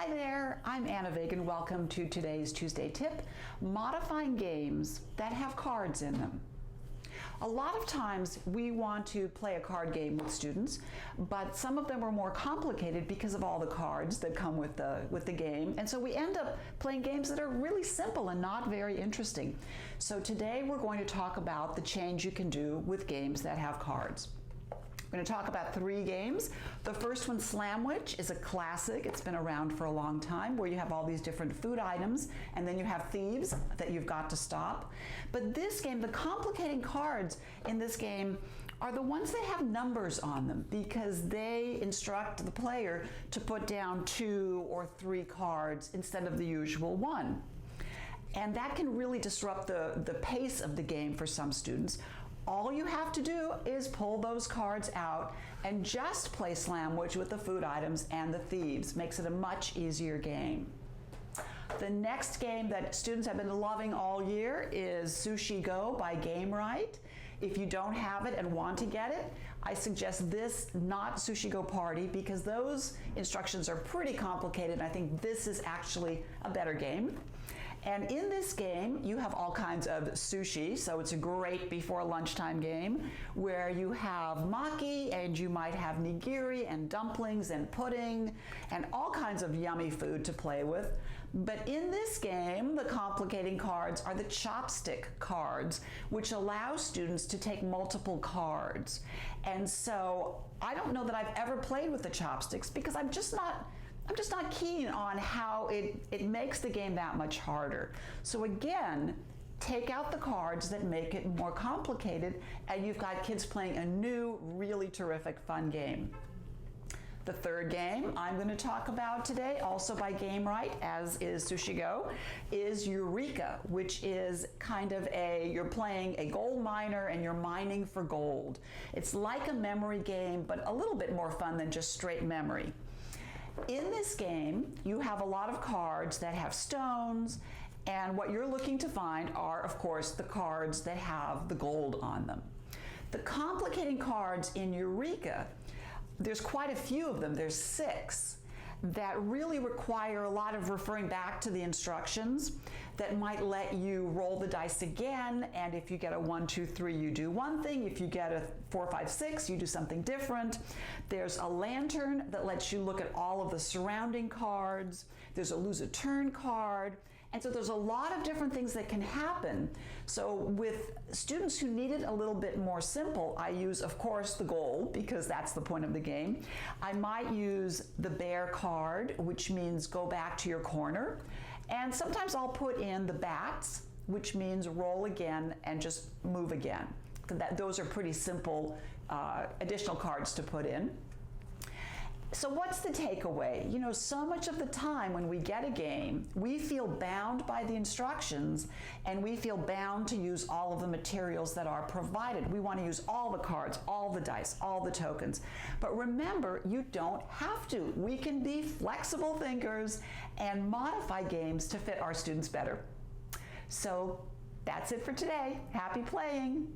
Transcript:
Hi there, I'm Anna Vagan. Welcome to today's Tuesday tip, modifying games that have cards in them. A lot of times we want to play a card game with students, but some of them are more complicated because of all the cards that come with the game, and so we end up playing games that are really simple and not very interesting. So today we're going to talk about the change you can do with games that have cards. We're going to talk about 3 games. The first one, Slamwich, is a classic. It's been around for a long time, where you have all these different food items and then you have thieves that you've got to stop. But this game, the complicating cards in this game are the ones that have numbers on them, because they instruct the player to put down 2 or 3 cards instead of the usual 1. And that can really disrupt the pace of the game for some students. All you have to do is pull those cards out and just play Slamwich with the food items and the thieves. Makes it a much easier game. The next game that students have been loving all year is Sushi Go by Gamewright. If you don't have it and want to get it, I suggest this, not Sushi Go Party, because those instructions are pretty complicated, and I think this is actually a better game. And in this game, you have all kinds of sushi, so it's a great before lunchtime game where you have maki and you might have nigiri and dumplings and pudding and all kinds of yummy food to play with. But in this game, the complicating cards are the chopstick cards, which allow students to take multiple cards. And so I don't know that I've ever played with the chopsticks, because I'm just not keen on how it makes the game that much harder. So again, take out the cards that make it more complicated, and you've got kids playing a new, really terrific, fun game. The third game I'm going to talk about today, also by Gamewright, as is Sushi Go, is Eureka, which is kind of you're playing a gold miner and you're mining for gold. It's like a memory game, but a little bit more fun than just straight memory. In this game, you have a lot of cards that have stones, and what you're looking to find are, of course, the cards that have the gold on them. The complicating cards in Eureka, there's quite a few of them, there's 6, that really require a lot of referring back to the instructions that might let you roll the dice again, and if you get a 1, 2, 3, you do one thing. If you get a 4, 5, 6, you do something different. There's a lantern that lets you look at all of the surrounding cards. There's a lose a turn card. And so there's a lot of different things that can happen. So with students who need it a little bit more simple, I use, of course, the gold, because that's the point of the game. I might use the bear card, which means go back to your corner. And sometimes I'll put in the bats, which means roll again and just move again. Those are pretty simple additional cards to put in. So what's the takeaway? You know, so much of the time when we get a game, we feel bound by the instructions and we feel bound to use all of the materials that are provided. We want to use all the cards, all the dice, all the tokens. But remember, you don't have to. We can be flexible thinkers and modify games to fit our students better. So that's it for today. Happy playing!